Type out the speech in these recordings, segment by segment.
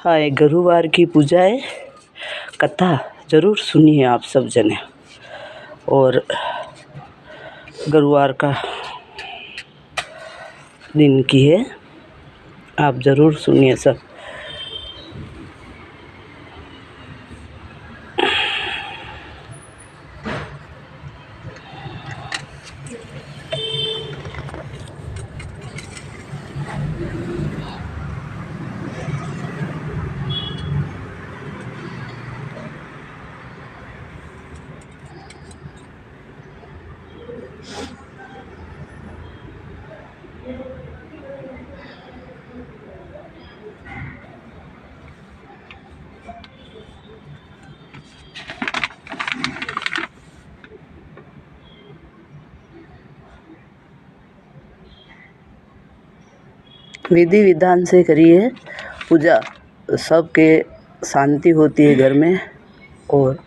हाँ, गुरुवार की पूजा है, कथा ज़रूर सुनिए आप सब जने। और गुरुवार का दिन की है, आप ज़रूर सुनिए सब। विधि विधान से करिए पूजा, सबके शांति होती है घर में। और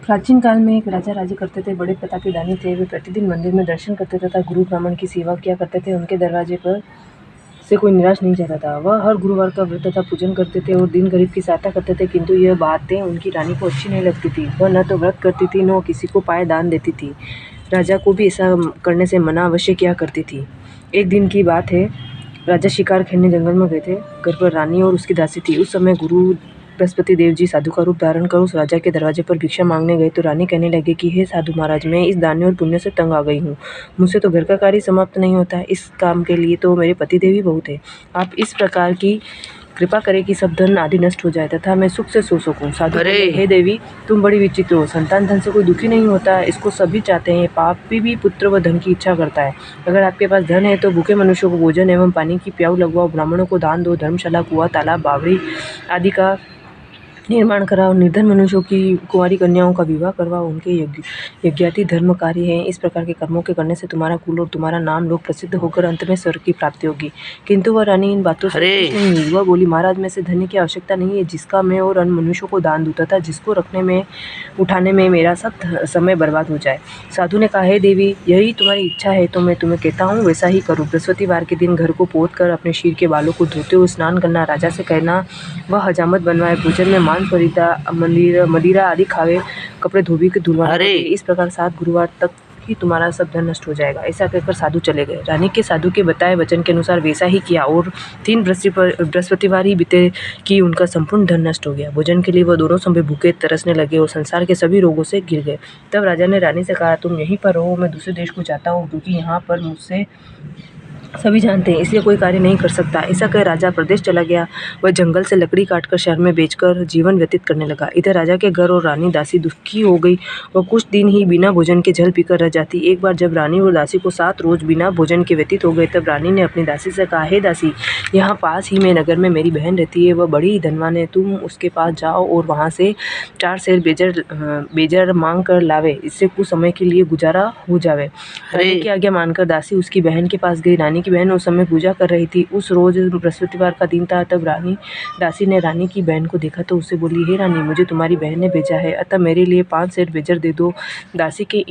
प्राचीन काल में एक राजा राज्य करते थे। बड़े प्रतापी दानी थे। वे प्रतिदिन मंदिर में दर्शन करते तथा गुरु ब्राह्मण की सेवा किया करते थे। उनके दरवाजे पर से कोई निराश नहीं जाता था। वह हर गुरुवार का व्रत तथा पूजन करते थे और दिन गरीब की सहायता करते थे। किंतु यह बातें उनकी रानी को अच्छी नहीं लगती थी। वह न तो व्रत करती थी, न किसी को पाए दान देती थी। राजा को भी ऐसा करने से मना अवश्य किया करती थी। एक दिन की बात है, राजा शिकार खेलने जंगल में गए थे। घर पर रानी और उसकी दासी थी। उस समय गुरु बृहस्पति देव जी साधु का रूप धारण कर उस राजा के दरवाजे पर भिक्षा मांगने गए तो रानी कहने लगे कि हे साधु महाराज, मैं इस दान्य और पुण्य से तंग आ गई हूँ। मुझसे तो घर का कार्य समाप्त नहीं होता। इस काम के लिए तो मेरे पति देव ही बहुत है। आप इस प्रकार की कृपा करें कि सब धन आदि नष्ट हो जाए तथा मैं सुख से सो सकूं। साधु बोले, हे देवी, तुम बड़ी विचित्र हो। संतान धन से कोई दुखी नहीं होता, इसको सभी चाहते हैं। पापी भी पुत्र व धन की इच्छा करता है। अगर आपके पास धन है तो भूखे मनुष्यों को भोजन एवं पानी की प्याऊ लगवाओ, ब्राह्मणों को दान दो, धर्मशाला, कुआं, तालाब, बावड़ी आदि का निर्माण कराओ, निर्धन मनुष्यों की कुंवारी कन्याओं का विवाह करवाओ। उनके यज्ञाति धर्म कार्य हैं। इस प्रकार के कर्मों के करने से तुम्हारा कुल और तुम्हारा नाम लोग प्रसिद्ध होकर अंत में स्वर्ग की प्राप्ति होगी। किंतु वह रानी इन बातों से खुश नहीं हुई। वह बोली, महाराज, में से धन्य की आवश्यकता नहीं है, जिसका मैं और अन्य मनुष्यों को दान दूं तथा जिसको रखने में उठाने में मेरा सब समय बर्बाद हो जाए। साधु ने कहा, हे देवी, यही तुम्हारी इच्छा है तो मैं तुम्हें कहता हूँ वैसा ही करो। बृहस्पतिवार के दिन घर को पोत कर अपने शीर के बालों को धोते हुए स्नान करना। राजा से कहना वह हजामत बनवाए, भोजन में मांस, परिता, मदिरा आदि खावे, कपड़े धोबी के धुलवाए। इस प्रकार 7 गुरुवार तक ही तुम्हारा सब धन नष्ट हो जाएगा। ऐसा कहकर साधु चले गए। रानी के साधु के बताए वचन के अनुसार वैसा ही किया और 3 बृहस्पतिवार ही बीते कि उनका संपूर्ण धन नष्ट हो गया। भोजन के लिए वह दोनों समय भूखे तरसने लगे और संसार के सभी रोगों से गिर गए। तब राजा ने रानी से कहा, तुम यहीं पर रहो, मैं दूसरे देश को जाता हूँ, क्योंकि यहाँ पर मुझसे सभी जानते हैं, इसलिए कोई कार्य नहीं कर सकता। ऐसा कह राजा प्रदेश चला गया। वह जंगल से लकड़ी काटकर शहर में बेचकर जीवन व्यतीत करने लगा। इधर राजा के घर और रानी दासी दुखी हो गई। वह कुछ दिन ही बिना भोजन के जल पीकर रह जाती। एक बार जब रानी और दासी को 7 रोज बिना भोजन के व्यतीत हो गए, तब रानी ने अपनी दासी से कहा, हे दासी, यहाँ पास ही में नगर में मेरी बहन रहती है। वह बड़ी धनवान है। तुम उसके पास जाओ और वहाँ से 4 सेर बेजर मांग कर लावे, इससे कुछ समय के लिए गुजारा हो जावे। रानी की आज्ञा मानकर दासी उसकी बहन के पास गई। रानी की बहन उस समय पूजा कर रही थी। उस रोज बृहस्पतिवार का दिन था। तब दासी ने रानी की बहन को देखा तो उससे बोली, हे रानी, मुझे तुम्हारी बहन ने भेजा है, अतः मेरे लिए 5 सेर बेजर दे दो। दासी के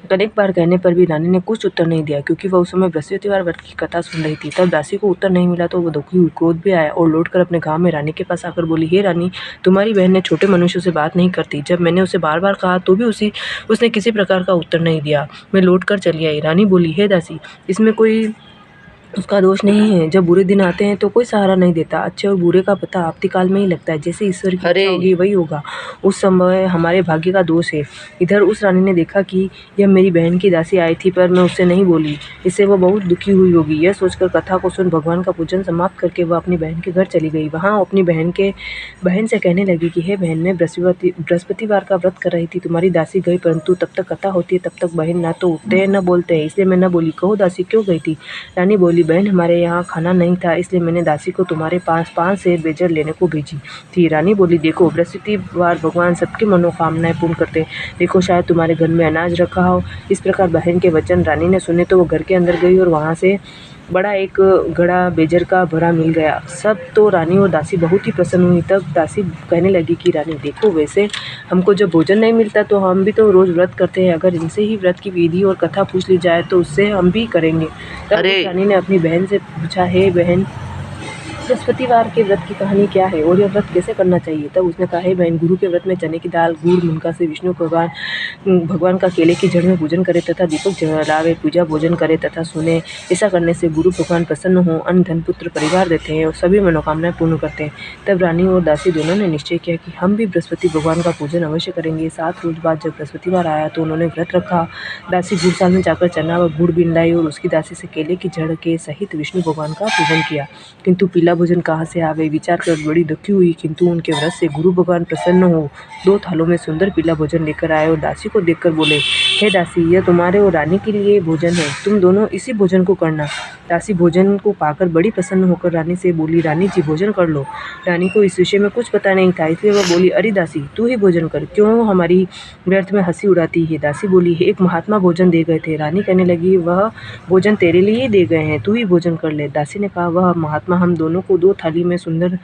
अनेक बार कहने पर भी रानी ने कुछ उत्तर नहीं दिया, क्योंकि वह उस समय बृहस्पतिवार व्रत की कथा सुन रही थी। तब दासी को उत्तर नहीं मिला तो वह दुखी हुई, क्रोध भी आया और लौटकर अपने गांव में रानी के पास आकर बोली, हे रानी, तुम्हारी बहन ने छोटे मनुष्यों से बात नहीं करती। जब मैंने उसे बार बार कहा तो भी उसने किसी प्रकार का उत्तर नहीं दिया। मैं लौट कर चली आई। रानी बोली, हे दासी, इसमें कोई उसका दोष नहीं है। जब बुरे दिन आते हैं तो कोई सहारा नहीं देता। अच्छे और बुरे का पता आपती काल में ही लगता है। जैसे ईश्वर की इच्छा होगी वही होगा। उस समय हमारे भाग्य का दोष है। इधर उस रानी ने देखा कि यह मेरी बहन की दासी आई थी, पर मैं उससे नहीं बोली। इससे वह बहुत दुखी हुई होगी। यह सोचकर कथा को सुन भगवान का पूजन समाप्त करके वह अपनी बहन के घर चली गई। वहाँ अपनी बहन से कहने लगी कि हे बहन, मैं बृहस्पतिवार का व्रत कर रही थी। तुम्हारी दासी गई, परंतु तब तक कथा होती है तब तक बहन ना तो उठते हैं न बोलते हैं, इसलिए मैं न बोली। कहो दासी, क्यों गई थी? रानी बोली, बहन, हमारे यहाँ खाना नहीं था, इसलिए मैंने दासी को तुम्हारे पास 5 सेर बेजर लेने को भेजी थी। रानी बोली, देखो, बृहस्पतिवार भगवान सबकी मनोकामनाएं पूर्ण करते हैं। देखो, शायद तुम्हारे घर में अनाज रखा हो। इस प्रकार बहन के वचन रानी ने सुने तो वो घर के अंदर गई और वहाँ से बड़ा एक घड़ा बेजर का भरा मिल गया। सब तो रानी और दासी बहुत ही प्रसन्न हुई। तब दासी कहने लगी कि रानी देखो, वैसे हमको जब भोजन नहीं मिलता तो हम भी तो रोज़ व्रत करते हैं, अगर इनसे ही व्रत की विधि और कथा पूछ ली जाए तो उससे हम भी करेंगे। तब अरे उस रानी ने अपनी बहन से पूछा, हे बहन, बृहस्पतिवार के व्रत की कहानी क्या है और यह व्रत कैसे करना चाहिए? तब उसने कहा, हे बहन, गुरु के व्रत में चने की दाल, गुड़, मुनका से विष्णु भगवान का केले की जड़ में पूजन करे तथा दीपक जलावे, पूजा भोजन करे तथा सुने। ऐसा करने से गुरु भगवान प्रसन्न हो, अन्न धन पुत्र परिवार देते हैं और सभी मनोकामनाएं पूर्ण करते हैं। तब रानी और दासी दोनों ने निश्चय किया कि हम भी बृहस्पति भगवान का पूजन अवश्य करेंगे। 7 रोज बाद जब बृहस्पतिवार आया तो उन्होंने व्रत रखा। दासी गुड़साल में जाकर चना व गुड़ बीन लाई और उसकी दासी से केले की जड़ के सहित विष्णु भगवान का पूजन किया। किंतु पीला भोजन कहाँ से आवे, विचार कर बड़ी दुखी हुई। किंतु उनके व्रत से गुरु भगवान प्रसन्न हो 2 थालों में सुंदर पीला भोजन लेकर आए और दासी को देखकर बोले, हे दासी, यह तुम्हारे और रानी के लिए भोजन है, तुम दोनों इसी भोजन को करना। दासी भोजन को पाकर बड़ी प्रसन्न होकर रानी से बोली, रानी जी भोजन कर लो। रानी को इस विषय में कुछ पता नहीं था, इसलिए वह बोली, अरे दासी, तू ही भोजन कर, क्यों हमारी व्यर्थ में हंसी उड़ाती है? दासी बोली, एक महात्मा भोजन दे गए थे। रानी कहने लगी, वह भोजन तेरे लिए ही दे गए हैं, तू ही भोजन कर ले। दासी ने कहा, वह महात्मा हम दोनों को 2 थाली में सुंदर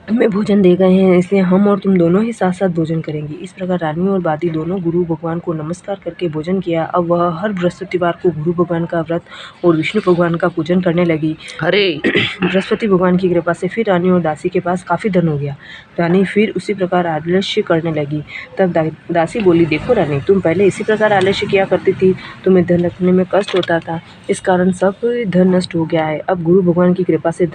में भोजन दे गए हैं, इसलिए हम और तुम दोनों ही साथ साथ भोजन करेंगे। इस प्रकार रानी और दादी दोनों गुरु भगवान को नमस्कार करके भोजन किया। अब वह हर बृहस्पतिवार को गुरु भगवान का व्रत और विष्णु भगवान का पूजन करने लगी। अरे बृहस्पति भगवान की कृपा से फिर रानी और दासी के पास काफ़ी धन हो गया। रानी फिर उसी प्रकार आलस्य करने लगी। तब दासी बोली, देखो रानी, तुम पहले इसी प्रकार आलस्य किया करती थी, तुम्हें धन रखने में कष्ट होता था, इस कारण सब धन नष्ट हो गया है। अब गुरु भगवान की कृपा से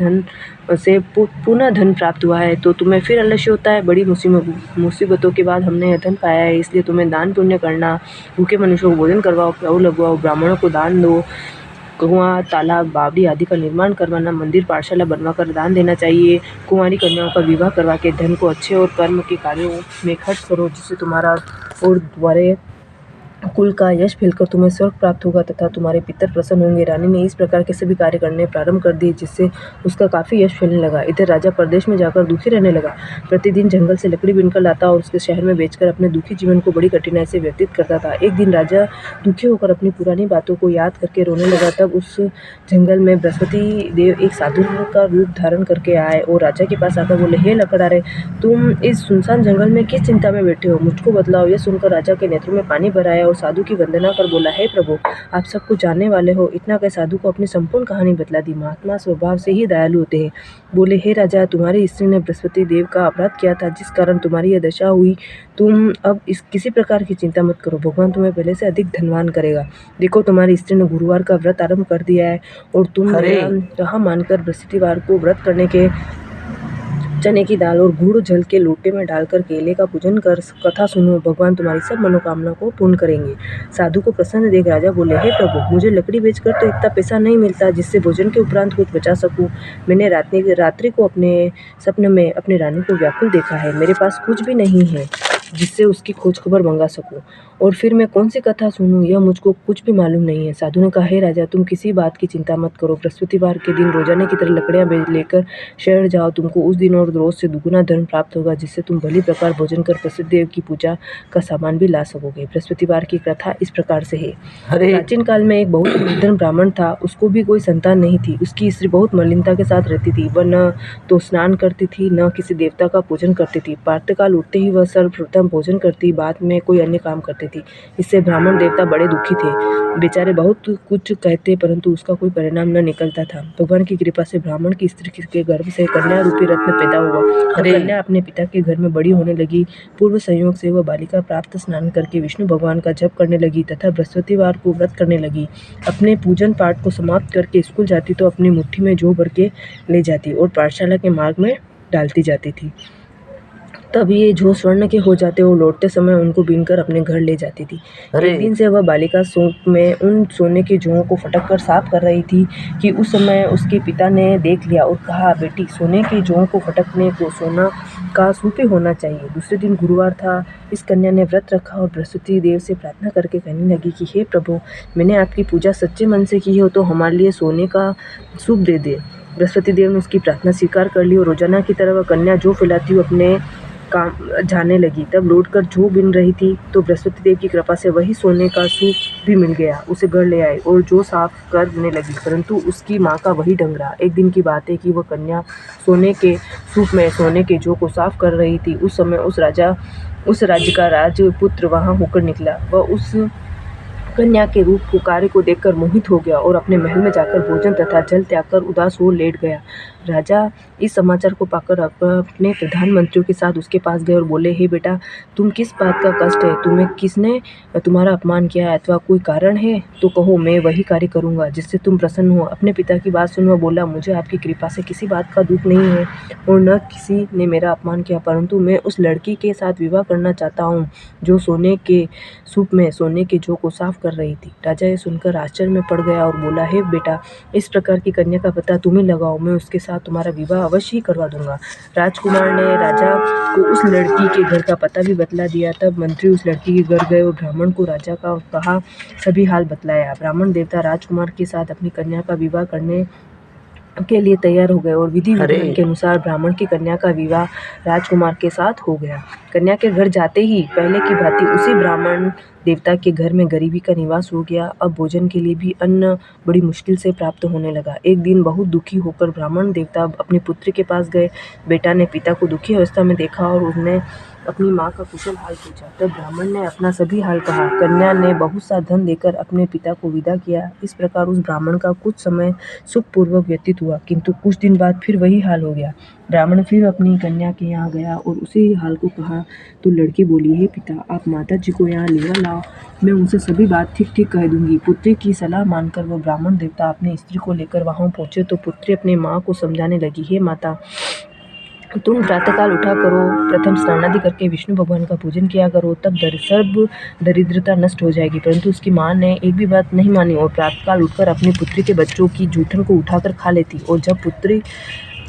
पुनः धन प्राप्त हुआ है तो तुम्हें फिर आलस्य होता है। बड़ी मुसीबतों के बाद हमने यह धन पाया है, इसलिए तुम्हें दान पुण्य करना, भूखे मनुष्यों को भोजन करवाओ, प्याऊ लगवाओ, ब्राह्मणों को दान दो, कुआं, तालाब, बावड़ी आदि का निर्माण करवाना, मंदिर, पाठशाला बनवाकर दान देना चाहिए। कुंवारी कन्याओं का विवाह करवा के धन को अच्छे और कर्म के कार्यों में खर्च करो, जिससे तुम्हारा और तुम्हारे कुल का यश फैलकर तुम्हें स्वर्ग प्राप्त होगा तथा तुम्हारे पितर प्रसन्न होंगे। रानी ने इस प्रकार के सभी कार्य करने प्रारंभ कर दिए, जिससे उसका काफ़ी यश फैलने लगा। इधर राजा प्रदेश में जाकर दुखी रहने लगा। प्रतिदिन जंगल से लकड़ी बीनकर लाता और उसके शहर में बेचकर अपने दुखी जीवन को बड़ी कठिनाई से व्यतीत करता था। एक दिन राजा दुखी होकर अपनी पुरानी बातों को याद करके रोने लगा। तब उस जंगल में बृहस्पति देव एक साधु का रूप धारण करके आए और राजा के पास आकर बोले, हे लकड़हारे, तुम इस सुनसान जंगल में किस चिंता में बैठे हो, मुझको बतलाओ। यह सुनकर राजा के नेत्रों में पानी भर आया और साधु की वंदना कर बोला, हे प्रभु, आप सब कुछ जानने वाले हो। इतना कह साधु को अपनी संपूर्ण कहानी बतला दी। महात्मा स्वभाव से ही दयालु होते हैं। बोले, हे राजा, तुम्हारी स्त्री ने बृहस्पति देव का अपराध किया था, जिस कारण तुम्हारी यह दशा हुई। तुम अब किसी प्रकार की चिंता मत करो, भगवान तुम्हें पहले से अधिक धनवान करेगा। देखो, तुम्हारी स्त्री ने गुरुवार का व्रत आरंभ कर दिया है और तुम कहा मानकर बृहस्पतिवार को व्रत करने के चने की दाल और गुड़ जल के लोटे में डालकर केले का पूजन कर कथा सुनो, भगवान तुम्हारी सब मनोकामना को पूर्ण करेंगे। साधु को प्रसन्न देख राजा बोले, हे प्रभु, मुझे लकड़ी बेचकर तो इतना पैसा नहीं मिलता जिससे भोजन के उपरांत कुछ बचा सकूं। मैंने रात्रि को अपने सपने में अपनी रानी को व्याकुल देखा है। मेरे पास कुछ भी नहीं है जिससे उसकी खोज खबर मंगा सकूं, और फिर मैं कौन सी कथा सुनूं, यह मुझको कुछ भी मालूम नहीं है। साधु ने कहा, हे राजा, तुम किसी बात की चिंता मत करो। बृहस्पतिवार के दिन रोजाना की तरह लकड़ियां लेकर शहर जाओ। तुमको उस दिन और रोज से दुगुना धन प्राप्त होगा, जिससे तुम भली प्रकार भोजन कर प्रसिद्ध देव की पूजा का सामान भी ला सकोगे। बृहस्पतिवार की कथा इस प्रकार से है। प्राचीन काल में एक बहुत निर्धन ब्राह्मण था। उसको भी कोई संतान नहीं थी। उसकी स्त्री बहुत मलिनता के साथ रहती थी। वह न तो स्नान करती थी, न किसी देवता का पूजन करती थी। प्रातःकाल उठते ही वह सर्वप्रथम भोजन करती, बाद में कोई अन्य काम करती थी। इससे ब्राह्मण देवता बड़े दुखी थे। बेचारे बहुत कुछ कहते, परंतु उसका कोई परिणाम न निकलता था। भगवान की कृपा से ब्राह्मण की स्त्री के गर्भ से कन्या रूपी रत्न पैदा हुआ। कन्या अपने पिता के घर में बड़ी होने लगी। पूर्व संयोग से वह बालिका प्राप्त स्नान करके विष्णु भगवान का जप करने लगी तथा बृहस्पतिवार को व्रत करने लगी। अपने पूजन पाठ को समाप्त करके स्कूल जाती तो अपनी मुट्ठी में जौ भर के ले जाती और पाठशाला के मार्ग में डालती जाती थी। तब ये जो स्वर्ण के हो जाते वो लौटते समय उनको बीनकर अपने घर ले जाती थी। एक दिन से वह बालिका सूप में उन सोने के जौं को फटक कर साफ कर रही थी कि उस समय उसके पिता ने देख लिया और कहा, बेटी, सोने के जौं को फटकने को सोना का सूप ही होना चाहिए। दूसरे दिन गुरुवार था। इस कन्या ने व्रत रखा और बृहस्पति देव से प्रार्थना करके कहने लगी कि हे प्रभु, मैंने आपकी पूजा सच्चे मन से की हो तो हमारे लिए सोने का सूप दे दे। बृहस्पति देव ने उसकी प्रार्थना स्वीकार कर ली और रोजाना की तरह वह कन्या जो फैलाती हुई अपने काम जाने लगी। तब लौटकर जो बिन रही थी तो बृहस्पति देव की कृपा से वही सोने का सूप भी मिल गया। उसे घर ले आए और जो साफ करने लगी, परंतु उसकी माँ का वही ढंग रहा। एक दिन की बात है कि वह कन्या सोने के सूप में सोने के जौ को साफ कर रही थी। उस समय उस राज्य का राजपुत्र वहां होकर निकला। वह उस कन्या के रूप को कार्य को देखकर मोहित हो गया और अपने महल में जाकर भोजन तथा जल त्याग कर उदास हो लेट गया। राजा इस समाचार को पाकर अपने प्रधानमंत्रियों के साथ उसके पास गए और बोले, हे बेटा, तुम किस बात का कष्ट है? तुम्हें किसने तुम्हारा अपमान किया है अथवा कोई कारण है तो कहो, मैं वही कार्य करूंगा जिससे तुम प्रसन्न हो। अपने पिता की बात सुन वह बोला, मुझे आपकी कृपा से किसी बात का दुख नहीं है और न किसी ने मेरा अपमान किया, परंतु मैं उस लड़की के साथ विवाह करना चाहता हूँ जो सोने के सूप में सोने के जौ को साफ कर रही थी। राजा ये सुनकर आश्चर्य में पड़ गया और बोला, हे बेटा, इस प्रकार की कन्या का पता तुम ही लगाओ, मैं उसके साथ तुम्हारा विवाह अवश्य ही करवा दूंगा। राजकुमार ने राजा को उस लड़की के घर का पता भी बतला दिया। तब मंत्री उस लड़की के घर गए और ब्राह्मण को राजा का कहा सभी हाल बतलाया। ब्राह्मण देवता राजकुमार के साथ अपनी कन्या का विवाह करने के लिए तैयार हो गए और विधि विधान के अनुसार ब्राह्मण की कन्या का विवाह राजकुमार के साथ हो गया। कन्या के घर जाते ही पहले की भांति उसी ब्राह्मण देवता के घर में गरीबी का निवास हो गया। अब भोजन के लिए भी अन्न बड़ी मुश्किल से प्राप्त होने लगा। एक दिन बहुत दुखी होकर ब्राह्मण देवता अपनी पुत्री के पास गए। बेटा ने पिता को दुखी अवस्था में देखा और उसने अपनी माँ का कुशल हाल पूछा। तब ब्राह्मण ने अपना सभी हाल कहा। कन्या ने बहुत सा धन देकर अपने पिता को विदा किया। इस प्रकार उस ब्राह्मण का कुछ समय सुखपूर्वक व्यतीत हुआ, किंतु कुछ दिन बाद फिर वही हाल हो गया। ब्राह्मण फिर अपनी कन्या के यहाँ गया और उसी हाल को कहा तो लड़की बोली, हे पिता, आप माता जी को यहाँ लेकर लाओ, मैं उनसे सभी बात ठीक ठीक कह दूंगी। पुत्री की सलाह मानकर वह ब्राह्मण देवता अपनी स्त्री को लेकर वहां पहुंचे तो पुत्री अपनी माँ को समझाने लगी, हे माता, तुम प्रातःकाल उठा करो, प्रथम स्नानादि करके विष्णु भगवान का पूजन किया करो, तब सर्व दरिद्रता नष्ट हो जाएगी। परंतु उसकी माँ ने एक भी बात नहीं मानी और प्रातःकाल उठकर अपनी पुत्री के बच्चों की जूठन को उठाकर खा लेती और जब पुत्री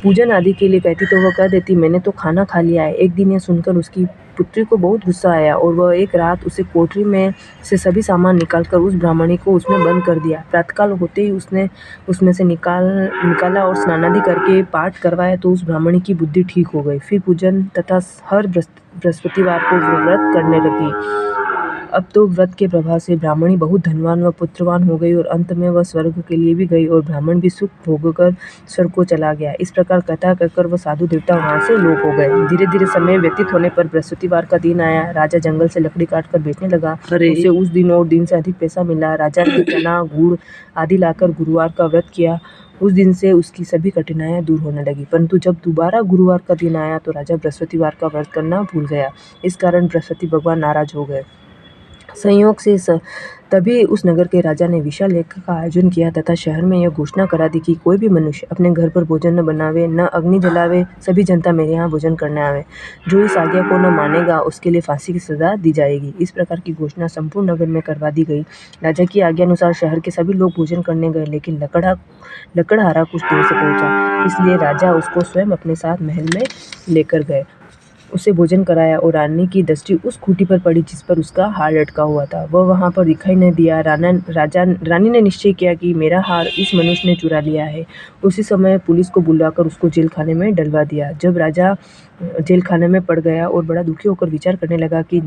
पूजन आदि के लिए कहती तो वह कह देती, मैंने तो खाना खा लिया है। एक दिन यह सुनकर उसकी पुत्री को बहुत गुस्सा आया और वह एक रात उसे कोठरी में से सभी सामान निकालकर उस ब्राह्मणी को उसमें बंद कर दिया। प्रातःकाल होते ही उसने उसमें से निकाला और स्नानादि करके पाठ करवाया तो उस ब्राह्मणी की बुद्धि ठीक हो गई। फिर पूजन तथा हर बृहस्पतिवार को व्रत करने लगी। अब तो व्रत के प्रभाव से ब्राह्मणी बहुत धनवान व पुत्रवान हो गई और अंत में वह स्वर्ग के लिए भी गई और ब्राह्मण भी सुख भोगकर स्वर्ग को चला गया। इस प्रकार कथा कहकर वह साधु देवता वहां से लोप हो गए। धीरे धीरे समय व्यतीत होने पर बृहस्पतिवार का दिन आया। राजा जंगल से लकड़ी काटकर बेचने लगा। उसे उस दिन और दिन से अधिक पैसा मिला। राजा ने चना गुड़ आदि लाकर गुरुवार का व्रत किया। उस दिन से उसकी सभी कठिनाइयां दूर होने लगी। परंतु जब दोबारा गुरुवार का दिन आया तो राजा बृहस्पतिवार का व्रत करना भूल गया। इस कारण बृहस्पति भगवान नाराज हो गए। संयोग से तभी उस नगर के राजा ने विशाल यज्ञ का आयोजन किया तथा शहर में यह घोषणा करा दी कि कोई भी मनुष्य अपने घर पर भोजन न बनावे, न अग्नि जलावे, सभी जनता मेरे यहाँ भोजन करने आवे। जो इस आज्ञा को न मानेगा उसके लिए फांसी की सजा दी जाएगी। इस प्रकार की घोषणा संपूर्ण नगर में करवा दी गई। राजा की आज्ञा अनुसार शहर के सभी लोग भोजन करने गए, लेकिन लकड़हारा कुछ देर से पहुंचा, इसलिए राजा उसको स्वयं अपने साथ महल में लेकर गए। उसे भोजन कराया और रानी की दृष्टि उस खूंटी पर पड़ी जिस पर उसका हार लटका हुआ था। वह वहां पर दिखाई न दिया। रानी ने निश्चय किया कि मेरा हार इस मनुष्य ने चुरा लिया है। उसी समय पुलिस को बुलाकर उसको जेल खाने में डलवा दिया। जब राजा जेल खाने में पड़ गया और बड़ा दुखी होकर विचार करने लगा कि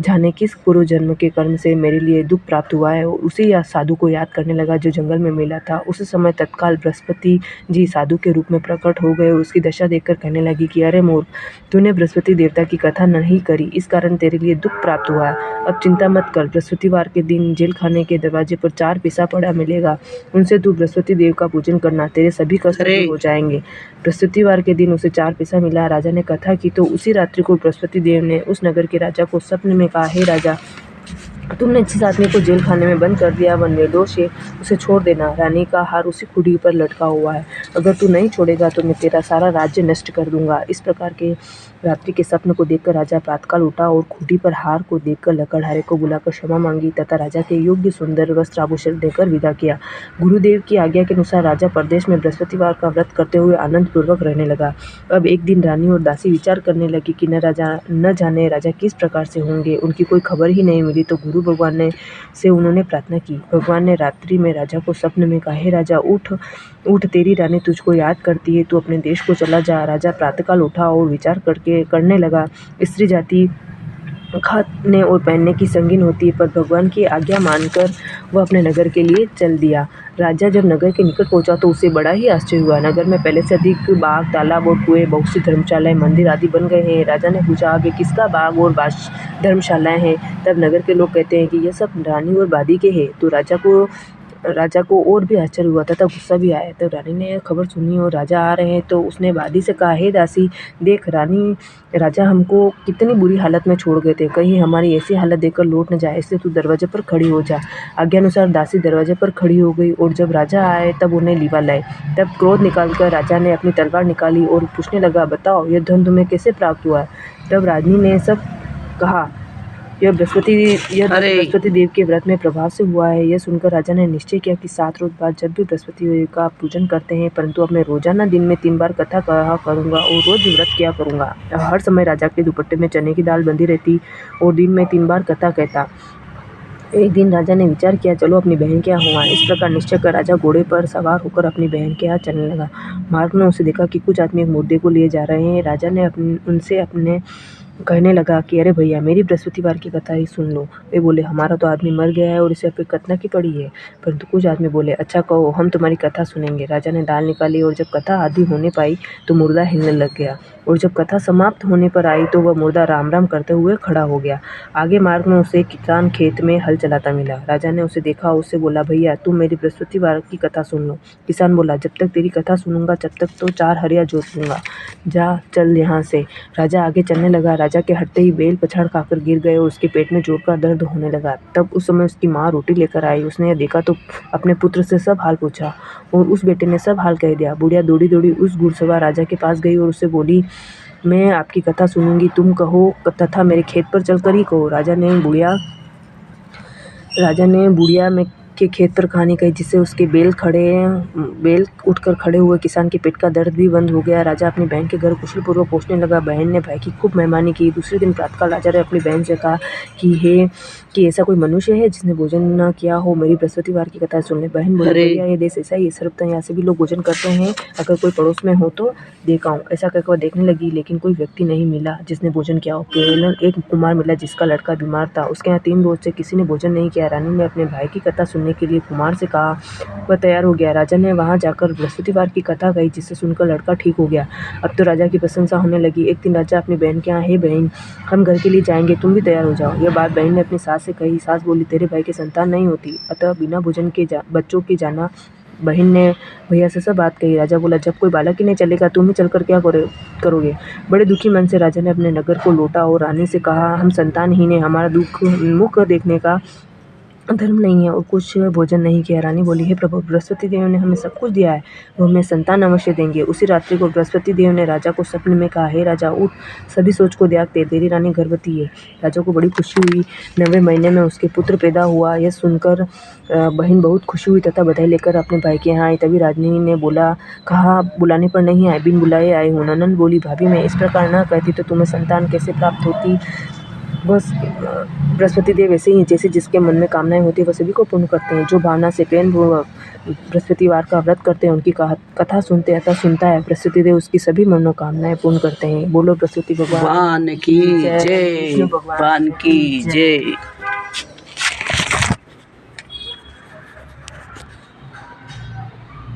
जाने किस पूर्व जन्म के कर्म से मेरे लिए दुख प्राप्त हुआ है, और उसी साधु को याद करने लगा जो जंगल में मिला था। उस समय तत्काल बृहस्पति जी साधु के रूप में प्रकट हो गए और उसकी दशा देखकर कहने लगी कि अरे मूर्ख, तूने बृहस्पति देवता की कथा नहीं करी, इस कारण तेरे लिए दुख प्राप्त हुआ है। अब चिंता मत कर, बृहस्पतिवार के दिन जेल खाने के दरवाजे पर 4 पैसा पड़ा मिलेगा, उनसे तू बृहस्पति देव का पूजन करना, तेरे सभी कष्ट दूर हो जाएंगे। बृहस्पतिवार के दिन उसे 4 पैसा मिला। राजा ने कथा की तो उसी रात्रि को बृहस्पति देव ने उस नगर के राजा को स्वप्न में कहा, हे राजा, तुमने जिस आदमी को जेल खाने में बंद कर दिया वह निर्दोष है, उसे छोड़ देना। रानी का हार उसी खूंटी पर लटका हुआ है, अगर तू नहीं छोड़ेगा तो मैं तेरा सारा राज्य नष्ट कर दूंगा। इस प्रकार के रात्रि के स्वप्न को देखकर राजा प्रातःकाल उठा और खूंटी पर हार को देखकर लकड़हारे को बुलाकर क्षमा मांगी तथा राजा के योग्य सुंदर वस्त्र आभूषण देकर विदा किया। गुरुदेव की आज्ञा के अनुसार राजा प्रदेश में बृहस्पतिवार का व्रत करते हुए आनंद पूर्वक रहने लगा। अब एक दिन रानी और दासी विचार करने लगी कि न जाने राजा किस प्रकार से होंगे। उनकी कोई खबर ही नहीं मिली तो गुरु भगवान से उन्होंने प्रार्थना की। भगवान ने रात्रि में राजा को स्वप्न में कहा, हे राजा, उठ, तेरी रानी तुझको याद करती है, तू अपने देश को चला जा। राजा प्रातःकाल उठा और विचार करके करने लगा। स्त्री जाति खाने और पहनने की संगीन होती है, पर भगवान की आज्ञा मानकर वह अपने नगर के लिए चल दिया। राजा जब नगर के निकट पहुंचा तो उसे बड़ा ही आश्चर्य हुआ। नगर में पहले से अधिक बाग, तालाब और कुएं, बहुत सी धर्मशालाएं, मंदिर आदि बन गए हैं। राजा ने पूछा, अब ये किसका बाग और धर्मशालाएं हैं? तब नगर के लोग कहते हैं कि यह सब रानी और बादी के हैं। तो राजा को और भी आश्चर्य हुआ तथा गुस्सा भी आया। तो रानी ने खबर सुनी और राजा आ रहे हैं तो उसने बादी से कहा, हे दासी, देख राजा हमको कितनी बुरी हालत में छोड़ गए थे, कहीं हमारी ऐसी हालत देखकर लौट न जाए, इसलिए तू दरवाजे पर खड़ी हो जा। आज्ञानुसार दासी दरवाजे पर खड़ी हो गई और जब राजा आए तब उन्हें लीवा लाए। तब क्रोध निकालकर राजा ने अपनी तलवार निकाली और पूछने लगा, बताओ यह धन तुम्हें कैसे प्राप्त हुआ? तब रानी ने सब कहा, यह बृहस्पति देव के व्रत में प्रभाव से हुआ है। यह सुनकर राजा ने निश्चय किया कि 7 रोज बाद जब भी बृहस्पति देव का पूजन करते हैं, परंतु अब मैं रोजाना दिन में 3 बार कथा कहा करूंगा और रोज व्रत किया करूंगा। हर समय राजा के दुपट्टे में चने की दाल बंधी रहती और दिन में 3 बार कथा कहता। एक दिन राजा ने विचार किया, चलो अपनी बहन के यहाँ हुआ। इस प्रकार निश्चय कर राजा घोड़े पर सवार होकर अपनी बहन के यहाँ चलने लगा। मार्ग में उसे देखा कि कुछ आदमी एक मुर्दे को लिए जा रहे हैं। राजा ने उनसे अपने कहने लगा कि अरे भैया, मेरी बृहस्पतिवार की कथा ही सुन लो। वे बोले, हमारा तो आदमी मर गया है और इसे अब कतना की पड़ी है। परंतु कुछ आदमी बोले, अच्छा कहो, हम तुम्हारी कथा सुनेंगे। राजा ने दाल निकाली और जब कथा आधी होने पाई तो मुर्दा हिलने लग गया और जब कथा समाप्त होने पर आई तो वह मुर्दा राम राम करते हुए खड़ा हो गया। आगे मार्ग में उसे किसान खेत में हल चलाता मिला। राजा ने उसे देखा और उससे बोला, भैया तुम मेरी बृहस्पतिवार की कथा सुन लो। किसान बोला, जब तक तेरी कथा सुनूंगा जब तक तो 4 हरिया जोत लूंगा, जा चल यहाँ से। राजा आगे चलने लगा। राजा के हटते ही बैल पछाड़ खाकर गिर गए और उसके पेट में जोर का दर्द होने लगा। तब उस समय उसकी माँ रोटी लेकर आई। उसने यह देखा तो अपने पुत्र से सब हाल पूछा और उस बेटे ने सब हाल कह दिया। बुढ़िया दौड़ी दौड़ी उस घुड़सवार राजा के पास गई और उससे बोली, मैं आपकी कथा सुनूंगी, तुम कहो तथा मेरे खेत पर चलकर ही कहो। राजा ने बुढ़िया में के खेत पर कहानी कही, जिससे उसके बैल उठकर खड़े हुए। किसान के पेट का दर्द भी बंद हो गया। राजा अपनी बहन के घर कुशल पूर्वक पहुंचने लगा। बहन ने भाई की खूब मेहमानी की। दूसरे दिन प्रातःकाल राजा ने अपनी बहन से कहा कि ऐसा कोई मनुष्य है जिसने भोजन न किया हो, मेरी बृहस्पतिवार की कथा सुन ले। बहन बोली, भैया ये देश ऐसा ही है, सर्वथा यहाँ से भी लोग भोजन करते हैं, अगर कोई पड़ोस में हो तो देखा हूँ। ऐसा कहकर वह देखने लगी, लेकिन कोई व्यक्ति नहीं मिला जिसने भोजन किया हो। केवल एक कुमार मिला जिसका लड़का बीमार था। उसके यहाँ 3 रोज से किसी ने भोजन नहीं किया। रानी ने अपने भाई की कथा सुनने के लिए कुमार से कहा। वह तैयार हो गया। राजा ने वहां जाकर बृहस्पतिवार की कथा कही, जिससे सुनकर लड़का ठीक हो गया। अब तो राजा की प्रशंसा होने लगी। एक दिन राजा अपनी बहन के यहाँ, हे बहन, हम घर के लिए जाएंगे, तुम भी तैयार हो जाओ। यह बात बहन ने अपनी सास से कही। सास बोली, तेरे भाई की संतान नहीं होती, अतः बिना भोजन के बच्चों के जाना। बहन ने भैया से सब बात कही। राजा बोला, जब कोई बालक ही नहीं चलेगा तुम ही चलकर क्या करोगे? बड़े दुखी मन से राजा ने अपने नगर को लौटा और रानी से कहा, हम संतानहीन हैं, हमारा दुख मुख देखने का धर्म नहीं है और कुछ भोजन नहीं किया। रानी बोली, हे प्रभु, बृहस्पति देव ने हमें सब कुछ दिया है, वो हमें संतान अवश्य देंगे। उसी रात्रि को बृहस्पति देव ने राजा को सपने में कहा, हे राजा, उठ, सभी सोच को त्याग दे, तेरी रानी गर्भवती है। राजा को बड़ी खुशी हुई। 9वें महीने में उसके पुत्र पैदा हुआ। यह सुनकर बहन बहुत खुशी हुई तथा बधाई लेकर अपने भाई के यहाँ आई। तभी रानी ने कहा, बुलाने पर नहीं आए, बिन बुलाए आए हूँ। ननद बोली, भाभी, मैं इस प्रकार न कहती तो तुम्हें संतान कैसे प्राप्त होती? बस बृहस्पति देव ऐसे ही, जैसे जिसके मन में कामनाएं होती है वह सभी को पूर्ण करते हैं। जो भावना से प्रेम पूर्वक बृहस्पतिवार का व्रत करते हैं, उनकी कथा सुनता है, बृहस्पति देव उसकी सभी मनोकामनाएं पूर्ण करते हैं। बोलो बृहस्पति भगवान की जय, भगवान की जय।